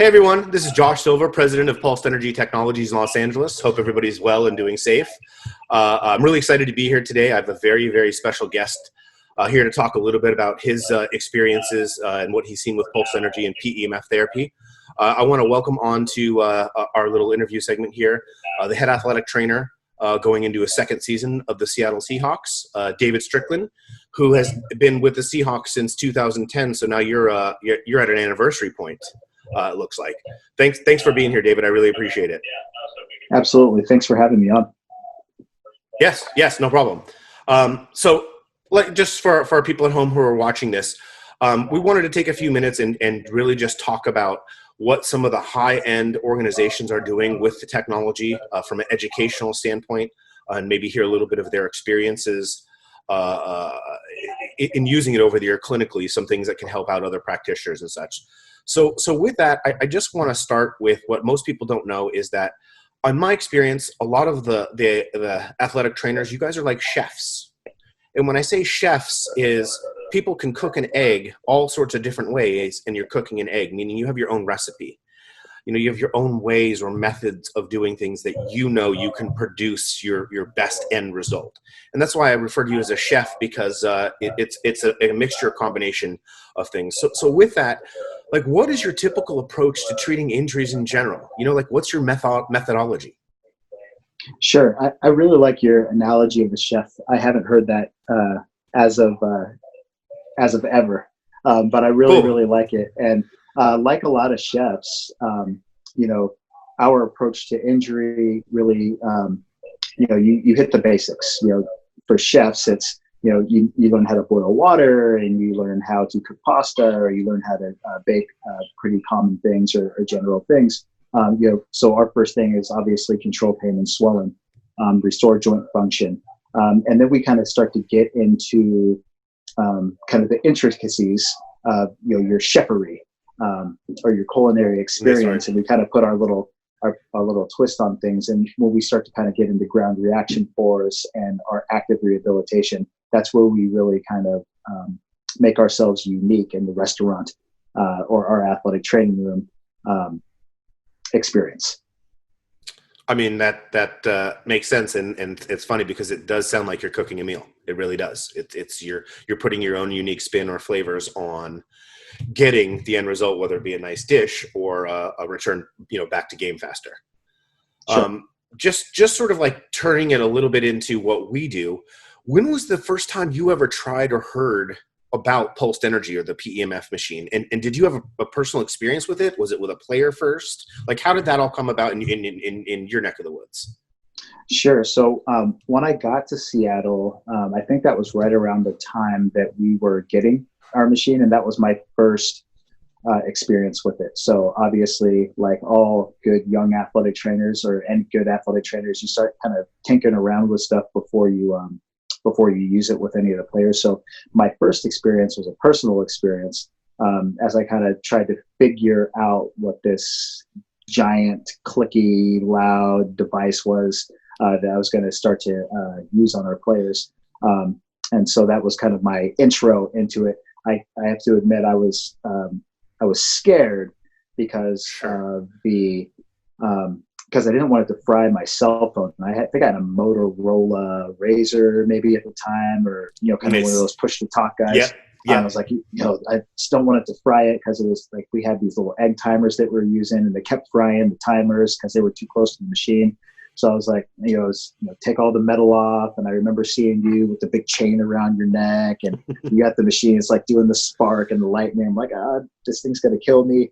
Hey everyone, this is Josh Silver, president of Pulsed Energy Technologies in Los Angeles. Hope everybody's well and doing safe. I'm really excited to be here today. I have a very, very special guest here to talk a little bit about his experiences and what he's seen with Pulsed Energy and PEMF therapy. I want to welcome on to our little interview segment here, the head athletic trainer going into a second season of the Seattle Seahawks, David Stricklin, who has been with the Seahawks since 2010. So now you're at an anniversary point. It looks like. Thanks for being here, David. I really appreciate it. Absolutely. Thanks for having me on. Yes, no problem. So, just for our people at home who are watching this, we wanted to take a few minutes and really just talk about what some of the high-end organizations are doing with the technology from an educational standpoint, and maybe hear a little bit of their experiences in using it over the year clinically, some things that can help out other practitioners and such. So with that, I just want to start with what most people don't know is that, on my experience, a lot of the athletic trainers, you guys are like chefs. And when I say chefs is people can cook an egg all sorts of different ways, and you're cooking an egg, meaning you have your own recipe. You know, you have your own ways or methods of doing things that you can produce your best end result. And that's why I refer to you as a chef, because it's a mixture combination of things. So with that, like, what is your typical approach to treating injuries in general? You know, like, what's your methodology? Sure. I really like your analogy of the chef. I haven't heard that as of ever, but I really like it. And like a lot of chefs, our approach to injury really, you hit the basics. For chefs, it's you learn how to boil water, and you learn how to cook pasta, or you learn how to bake pretty common things or general things. So our first thing is obviously control pain and swelling, restore joint function, and then we kind of start to get into kind of the intricacies of your chefery or your culinary experience, and we kind of put our little twist on things. And when we start to kind of get into ground reaction force and our active rehabilitation, that's where we really kind of make ourselves unique in the restaurant or our athletic training room experience. I mean, that makes sense, and it's funny because it does sound like you're cooking a meal. It really does. It's you're putting your own unique spin or flavors on getting the end result, whether it be a nice dish or a return, back to game faster. Sure. Just sort of like turning it a little bit into what we do. When was the first time you ever tried or heard about pulsed energy or the PEMF machine? And did you have a personal experience with it? Was it with a player first? Like, how did that all come about in your neck of the woods? Sure. So when I got to Seattle, I think that was right around the time that we were getting our machine, and that was my first experience with it. So obviously, like all good young athletic trainers and good athletic trainers, you start kind of tinkering around with stuff before you use it with any of the players. So my first experience was a personal experience as I kind of tried to figure out what this giant, clicky, loud device was that I was going to start to use on our players. And so that was kind of my intro into it. I have to admit I was scared because of because I didn't want it to fry my cell phone. I think I had a Motorola Razr maybe at the time, or kind of one of those push to talk guys. Yeah. I was like, I just don't want it to fry it, because it was like we had these little egg timers that we were using, and they kept frying the timers because they were too close to the machine. So I was like, take all the metal off. And I remember seeing you with the big chain around your neck, and you got the machine. It's like doing the spark and the lightning. I'm like, this thing's going to kill me.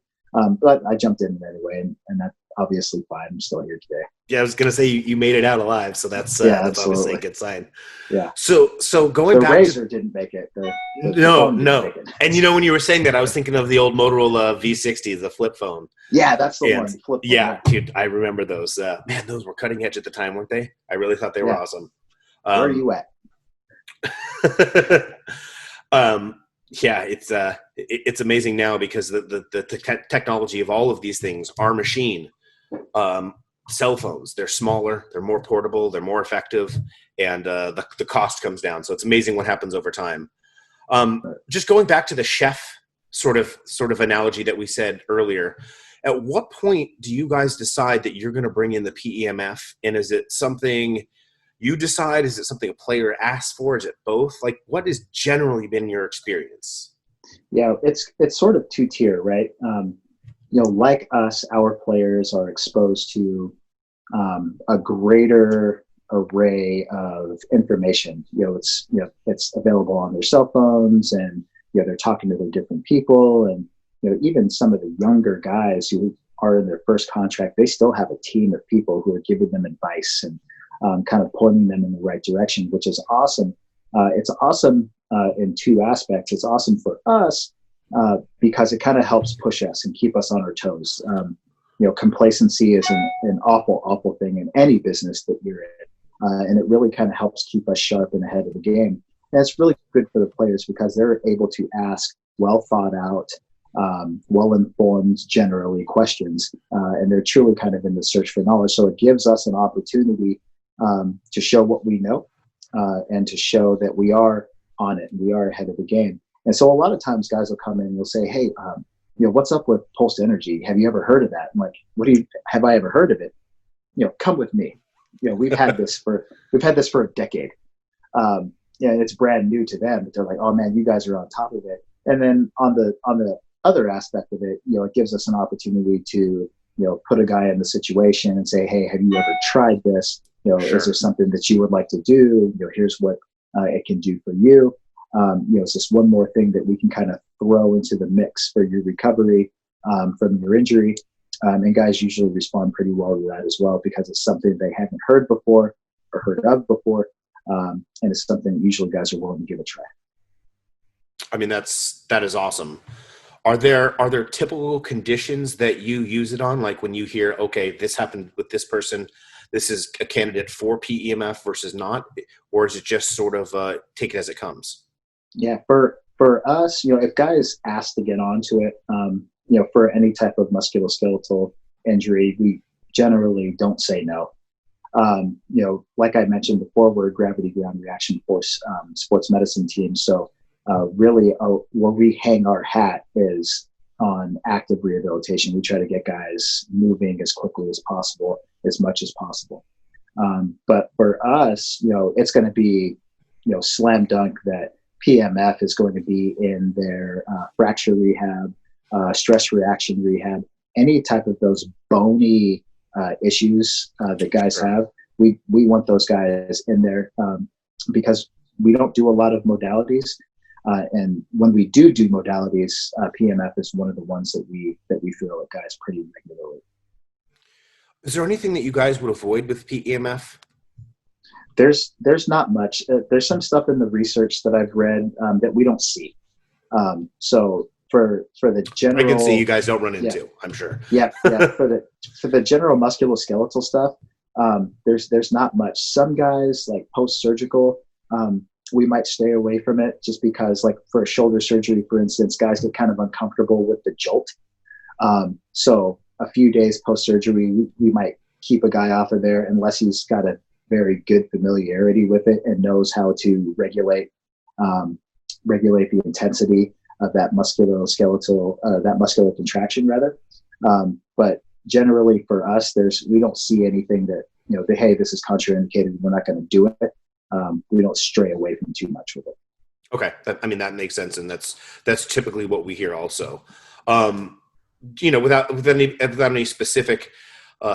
But I jumped in anyway, and that's obviously fine. I'm still here today. Yeah, I was going to say you made it out alive, so that's obviously a good sign. Yeah. So going back, the Razr didn't make it. No. Make it. And when you were saying that, I was thinking of the old Motorola V60, the flip phone. Yeah, that's the one. Flip phone, yeah, dude, I remember those. Man, those were cutting edge at the time, weren't they? I really thought they were awesome. Where are you at? Yeah, it's amazing now, because the technology of all of these things, our machine, cell phones, they're smaller, they're more portable, they're more effective, and the cost comes down. So it's amazing what happens over time. Just going back to the chef sort of analogy that we said earlier, At what point do you guys decide that you're going to bring in the PEMF? And is it something you decide? Is it something a player asks for? Is it both? Like, what has generally been your experience? Yeah, it's sort of two-tier, right? Like us, our players are exposed to a greater array of information. It's available on their cell phones, and they're talking to their different people, and even some of the younger guys who are in their first contract, they still have a team of people who are giving them advice and kind of pointing them in the right direction, which is awesome. It's awesome in two aspects. It's awesome for us because it kind of helps push us and keep us on our toes. Complacency is an awful, awful thing in any business that you're in. And it really kind of helps keep us sharp and ahead of the game. And it's really good for the players because they're able to ask well thought out, well-informed, generally questions, and they're truly kind of in the search for knowledge. So it gives us an opportunity to show what we know and to show that we are on it and we are ahead of the game. And so a lot of times guys will come in and will say, hey, what's up with Pulse Energy? Have you ever heard of that? I'm like, have I ever heard of it? Come with me. We've had this for a decade. It's brand new to them, but they're like, oh man, you guys are on top of it. And then on the other aspect of it, it gives us an opportunity to, put a guy in the situation and say, hey, have you ever tried this? Sure. Is there something that you would like to do? Here's what it can do for you. It's just one more thing that we can kind of throw into the mix for your recovery from your injury. And guys usually respond pretty well to that as well because it's something they haven't heard before or heard of before. And it's something usually guys are willing to give a try. I mean, that is awesome. Are there typical conditions that you use it on? Like when you hear, okay, this happened with this person, this is a candidate for PEMF versus not, or is it just sort of take it as it comes? Yeah, for us, if guys ask to get onto it, for any type of musculoskeletal injury, we generally don't say no. Like I mentioned before, we're a gravity ground reaction force sports medicine team. So really where we hang our hat is on active rehabilitation. We try to get guys moving as quickly as possible, as much as possible. But for us, it's going to be, slam dunk that PEMF is going to be in their fracture rehab, stress reaction rehab, any type of those bony issues that guys have. We want those guys in there because we don't do a lot of modalities. And when we do modalities, PEMF is one of the ones that we feel at guys pretty regularly. Is there anything that you guys would avoid with PEMF? There's not much. There's some stuff in the research that I've read that we don't see. So for the general, I can see you guys don't run into. I'm sure. Yeah. For the general musculoskeletal stuff, there's not much. Some guys like post-surgical, we might stay away from it just because, like for a shoulder surgery, for instance, guys get kind of uncomfortable with the jolt. So a few days post-surgery, we might keep a guy off of there unless he's got a very good familiarity with it and knows how to regulate the intensity of that muscular contraction rather. But generally for us, we don't see anything that, hey, this is contraindicated, we're not going to do it. We don't stray away from too much with it. Okay. That makes sense. And that's typically what we hear also. Without any specific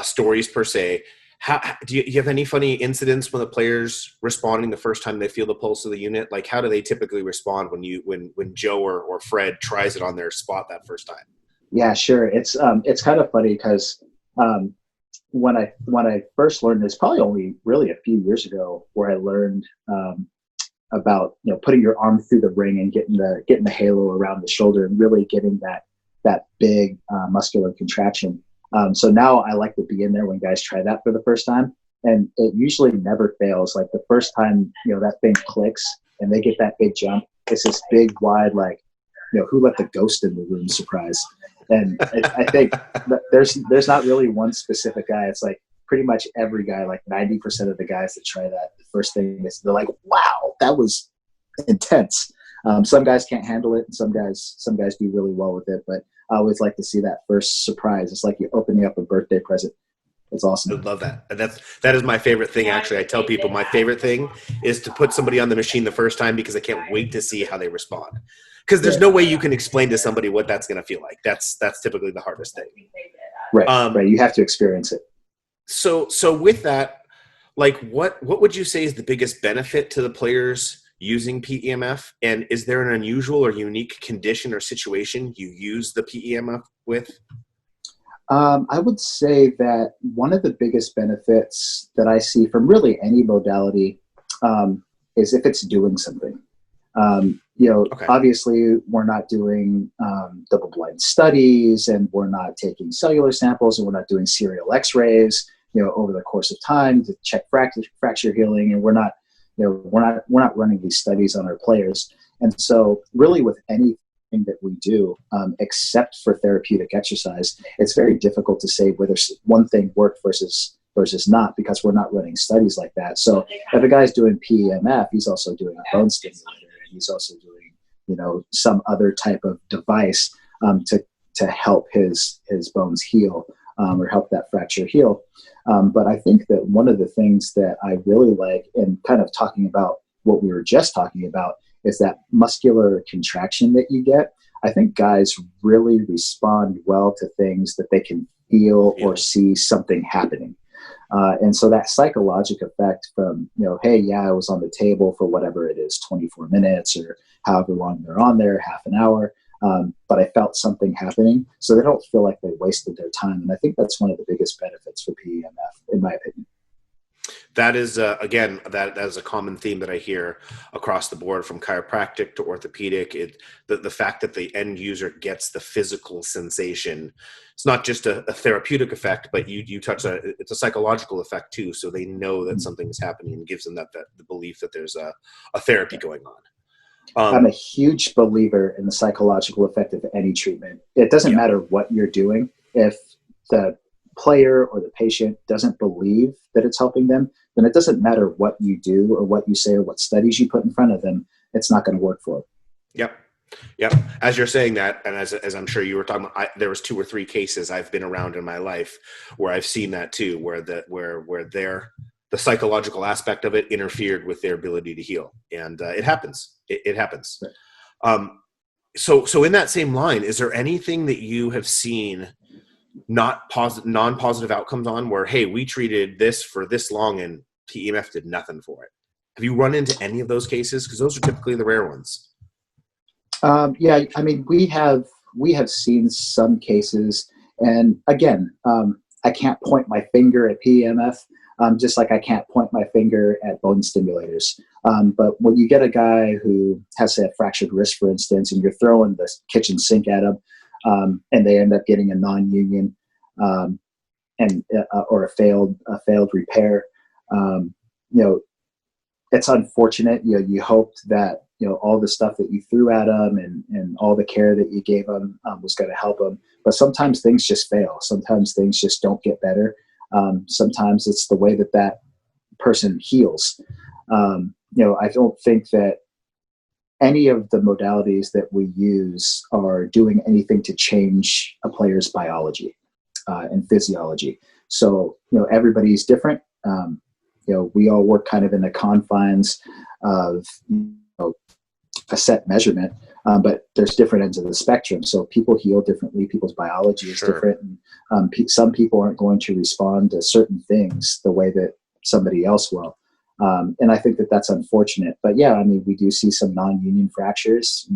stories per se, do you have any funny incidents when the players responding the first time they feel the pulse of the unit? Like how do they typically respond when Joe or Fred tries it on their spot that first time? Yeah, sure. It's kind of funny because when I first learned this, probably only really a few years ago, where I learned about putting your arm through the ring and getting the halo around the shoulder and really getting that big muscular contraction. So now I like to be in there when guys try that for the first time, and it usually never fails. Like the first time that thing clicks and they get that big jump, it's this big wide who let the ghost in the room surprise. And I think that there's not really one specific guy. It's like pretty much every guy, like 90% of the guys that try that, the first thing is they're like, wow, that was intense. Some guys can't handle it, and some guys do really well with it. But I always like to see that first surprise. It's like you're opening up a birthday present. It's I awesome. love that. And that is my favorite thing. Actually, I tell people my favorite thing is to put somebody on the machine the first time because I can't wait to see how they respond. Because there's no way you can explain to somebody what that's going to feel like. That's typically the hardest thing. Right. Right. You have to experience it. So with that, like what would you say is the biggest benefit to the players using PEMF? And is there an unusual or unique condition or situation you use the PEMF with? I would say that one of the biggest benefits that I see from really any modality is if it's doing something. Obviously we're not doing double-blind studies, and we're not taking cellular samples, and we're not doing serial X-rays, over the course of time to check fracture healing, and we're not running these studies on our players. And so, really, with anything that we do, except for therapeutic exercise, it's very difficult to say whether one thing worked versus not, because we're not running studies like that. So if a guy's doing PEMF, he's also doing a bone stimulator, and he's also doing, some other type of device to help his bones heal, or help that fracture heal. But I think that one of the things that I really like, and kind of talking about what we were just talking about, is that muscular contraction that you get. I think guys really respond well to things that they can feel or see something happening. And so that psychological effect from, hey, yeah, I was on the table for whatever it is, 24 minutes or however long they're on there, half an hour, but I felt something happening. So they don't feel like they wasted their time. And I think that's one of the biggest benefits for PEMF, in my opinion. That is, again, that is a common theme that I hear across the board, from chiropractic to orthopedic. The fact that the end user gets the physical sensation. It's not just a therapeutic effect, but you touch on it. It's a psychological effect too. So they know that something is happening, and gives them the belief that there's a therapy going on. I'm a huge believer in the psychological effect of any treatment. It doesn't matter what you're doing. If the player or the patient doesn't believe that it's helping them, then it doesn't matter what you do or what you say or what studies you put in front of them. It's not going to work for them. Yep. As you're saying that, and as I'm sure you were talking about, there was 2 or 3 cases I've been around in my life where I've seen that too, where the psychological aspect of it interfered with their ability to heal, and it happens. It happens. Right. So in that same line, is there anything that you have seen non-positive outcomes on, where, hey, we treated this for this long and PEMF did nothing for it? Have you run into any of those cases? Because those are typically the rare ones. Yeah, I mean, we have seen some cases, and again, I can't point my finger at PEMF, just like I can't point my finger at bone stimulators. But when you get a guy who has a fractured wrist, for instance, and you're throwing the kitchen sink at him, and they end up getting a non-union or a failed repair, it's unfortunate. You hoped that all the stuff that you threw at them and all the care that you gave them was going to help them. But sometimes things just fail. Sometimes things just don't get better. Sometimes it's the way that person heals. I don't think that any of the modalities that we use are doing anything to change a player's biology and physiology. So, everybody's different. We all work kind of in the confines of a set measurement, but there's different ends of the spectrum. So people heal differently. People's biology is different. And, some people aren't going to respond to certain things the way that somebody else will. And I think that that's unfortunate. But yeah, I mean, we do see some non-union fractures.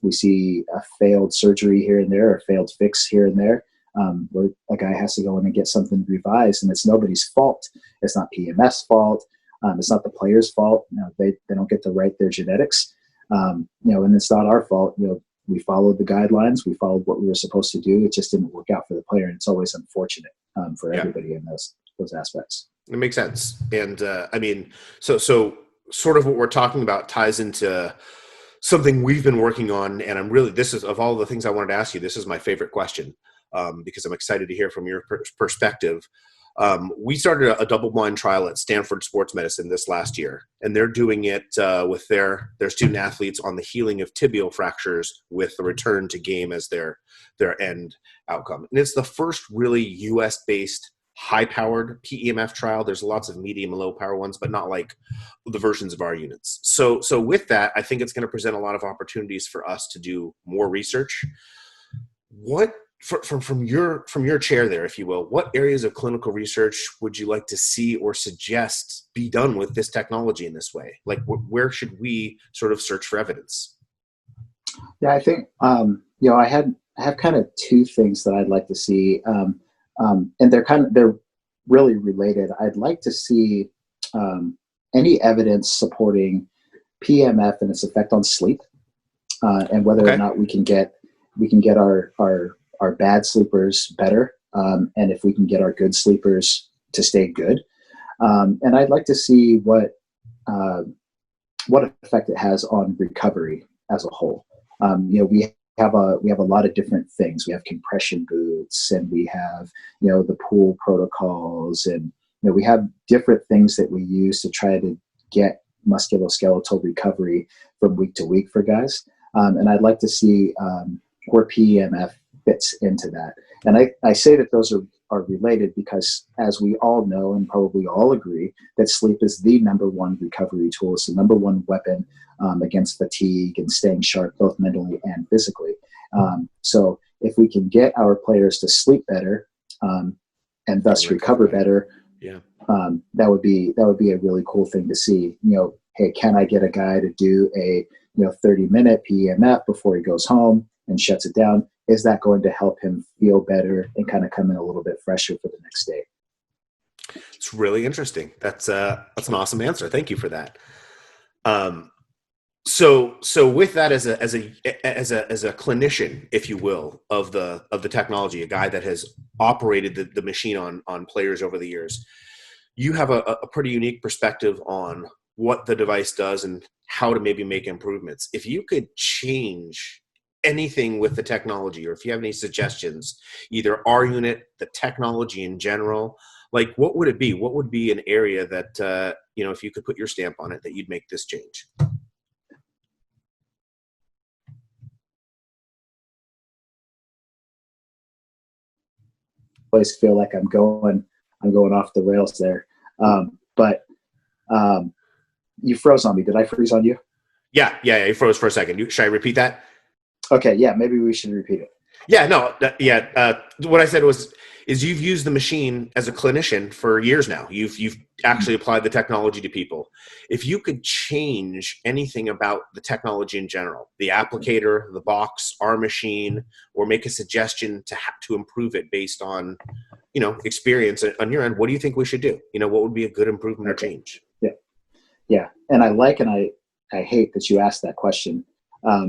We see a failed surgery here and there, or failed fix here and there, where a guy has to go in and get something revised, and it's nobody's fault. It's not PEMF's fault. It's not the player's fault. They don't get to write their genetics. And it's not our fault. We followed the guidelines. We followed what we were supposed to do. It just didn't work out for the player, and it's always unfortunate for everybody in those aspects. It makes sense. And I mean, so sort of what we're talking about ties into something we've been working on. And this is, of all the things I wanted to ask you, this is my favorite question, because I'm excited to hear from your perspective. We started a double-blind trial at Stanford Sports Medicine this last year, and they're doing it with their student athletes on the healing of tibial fractures with the return to game as their end outcome. And it's the first really U.S.-based high-powered PEMF trial. There's lots of medium and low-power ones, but not like the versions of our units. So with that, I think it's going to present a lot of opportunities for us to do more research. What from your chair there, if you will, what areas of clinical research would you like to see or suggest be done with this technology in this way? Like, where should we sort of search for evidence? Yeah, I think I have kind of two things that I'd like to see, and they're really related. I'd like to see any evidence supporting PEMF and its effect on sleep, and whether or not we can get our bad sleepers better, and if we can get our good sleepers to stay good. And I'd like to see what effect it has on recovery as a whole. We have a lot of different things. We have compression boots, and we have the pool protocols, and we have different things that we use to try to get musculoskeletal recovery from week to week for guys. And I'd like to see where PEMF fits into that. And I say that those are related because, as we all know and probably all agree, that sleep is the number one recovery tool. It's the number one weapon against fatigue and staying sharp, both mentally and physically. So if we can get our players to sleep better and thus recover better, that would be a really cool thing to see. Hey, can I get a guy to do a 30-minute PEMF before he goes home and shuts it down? Is that going to help him feel better and kind of come in a little bit fresher for the next day? It's really interesting. That's an awesome answer. Thank you for that. So with that as a clinician, if you will, of the technology, a guy that has operated the machine on players over the years, you have a pretty unique perspective on what the device does and how to maybe make improvements. If you could change anything with the technology, or if you have any suggestions, either our unit, the technology in general, like what would it be? What would be an area that, if you could put your stamp on it, that you'd make this change? Always feel like I'm going off the rails there. But you froze on me. Did I freeze on you? Yeah, you froze for a second. Should I repeat that? Okay, yeah, maybe we should repeat it. Yeah, no, what I said is you've used the machine as a clinician for years now. You've actually applied the technology to people. If you could change anything about the technology in general, the applicator, the box, our machine, or make a suggestion to improve it based on, experience on your end, what do you think we should do? What would be a good improvement or change? Yeah, and I hate that you asked that question.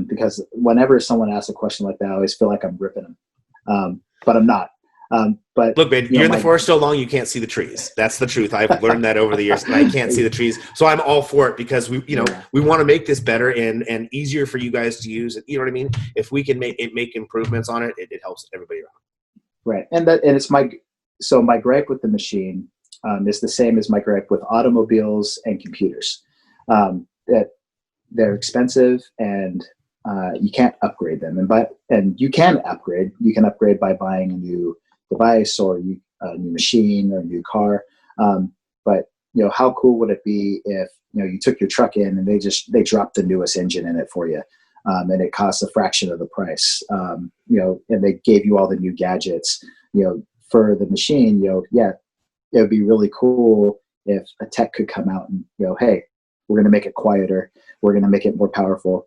Because whenever someone asks a question like that, I always feel like I'm ripping them, but I'm not. But look, man, you're in the forest so long you can't see the trees. That's the truth. I've learned that over the years, and I can't see the trees, so I'm all for it because we want to make this better and easier for you guys to use. You know what I mean? If we can make improvements on it, it helps everybody around. Right, and it's my gripe with the machine is the same as my gripe with automobiles and computers. That they're expensive and you can't upgrade them. And you can upgrade. You can upgrade by buying a new device or a new machine or a new car. But how cool would it be if you took your truck in and they dropped the newest engine in it for you, and it costs a fraction of the price. And they gave you all the new gadgets. For the machine, it would be really cool if a tech could come out and hey, we're going to make it quieter. We're going to make it more powerful.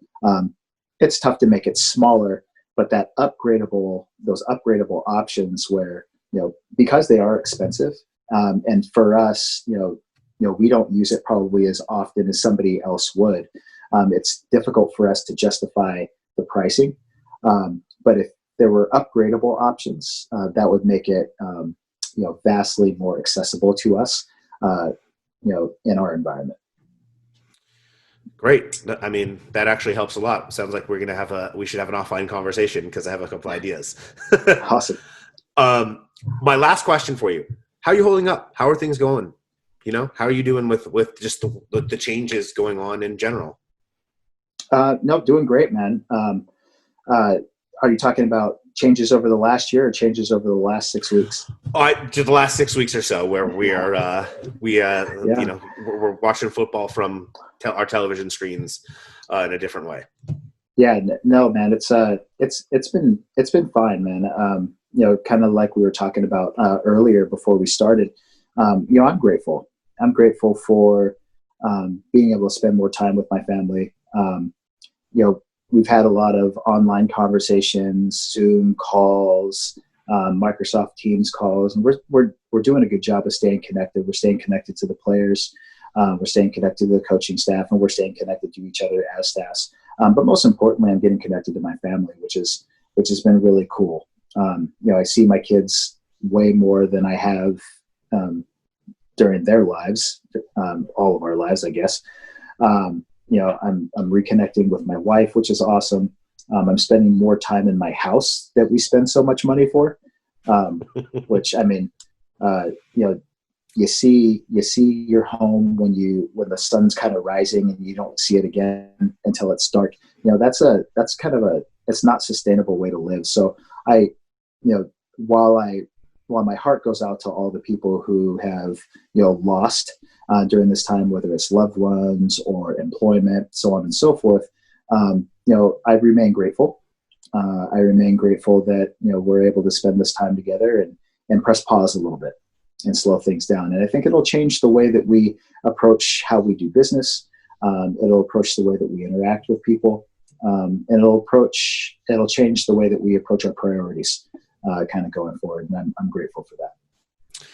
It's tough to make it smaller, but those upgradable options where, because they are expensive, and for us, we don't use it probably as often as somebody else would. It's difficult for us to justify the pricing. But if there were upgradable options, that would make it, vastly more accessible to us, in our environment. Great. I mean, that actually helps a lot. Sounds like we should have an offline conversation because I have a couple ideas. Awesome. My last question for you. how are you holding up? How are things going? You know, how are you doing with just the changes going on in general? No, doing great, man. Are you talking about changes over the last year or changes over the last 6 weeks? To the last 6 weeks or so, where we are, you Yeah. know, we're watching football from our television screens in a different way. Yeah, no, man, it's been fine, man. You know, kind of like we were talking about earlier before we started. You know, I'm grateful. I'm grateful for being able to spend more time with my family. You know, we've had a lot of online conversations, Zoom calls, Microsoft Teams calls, and we're doing a good job of staying connected. We're staying connected to the players. We're staying connected to the coaching staff, and we're staying connected to each other as staffs. But most importantly, I'm getting connected to my family, which has been really cool. You know, I see my kids way more than I have during their lives, all of our lives, I guess. You know, I'm reconnecting with my wife, which is awesome. I'm spending more time in my house that we spend so much money for, which, I mean, you know, you see your home when the sun's kind of rising and you don't see it again until it's dark. You know, that's kind of it's not sustainable way to live. So you know, while my heart goes out to all the people who have, you know, lost during this time, whether it's loved ones or employment, so on and so forth, you know, I remain grateful. I remain grateful that, you know, we're able to spend this time together and press pause a little bit and slow things down. And I think it'll change the way that we approach how we do business. It'll approach the way that we interact with people. And it'll change the way that we approach our priorities kind of going forward. And I'm grateful for that.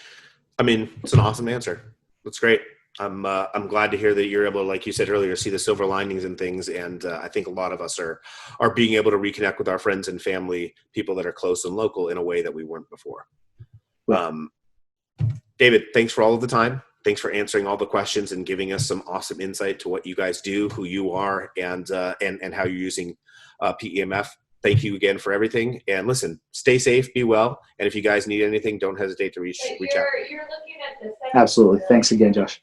I mean, it's an awesome answer. That's great. I'm glad to hear that you're able to, like you said earlier, see the silver linings in things. And I think a lot of us are being able to reconnect with our friends and family, people that are close and local, in a way that we weren't before. Right. David, thanks for all of the time. Thanks for answering all the questions and giving us some awesome insight to what you guys do, who you are, and how you're using PEMF. Thank you again for everything. And listen, stay safe, be well. And if you guys need anything, don't hesitate to reach out. Absolutely. Thanks again, Josh.